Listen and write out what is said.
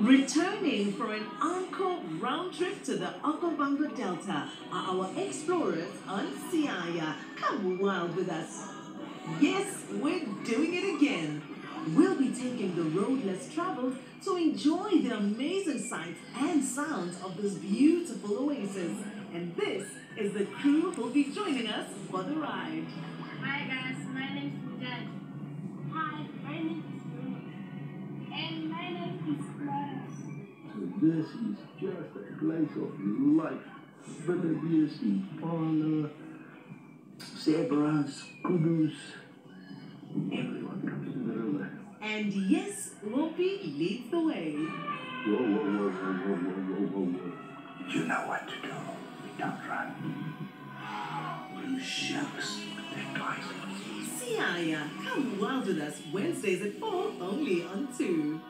Returning for an encore round trip to the Okavango Delta are our explorers on Siyaya. Come wild with us. Yes, we're doing it again. We'll be taking the road less traveled to enjoy the amazing sights and sounds of this beautiful oasis. And this is the crew who'll be joining us for the ride. Hi guys, my name is Mujan. Hi, my name is Bruno. And my name is Flora. So this is just a place of life. Villages, Impala, zebras, kudus. Everyone comes to the river. And yes, Whoopi leads the way. Whoa, whoa, whoa, whoa, whoa, whoa, whoa, whoa. You know what to do. Don't run. Blue shucks. They're guys. Siyaya, come wild with us Wednesdays at 4 only on 2.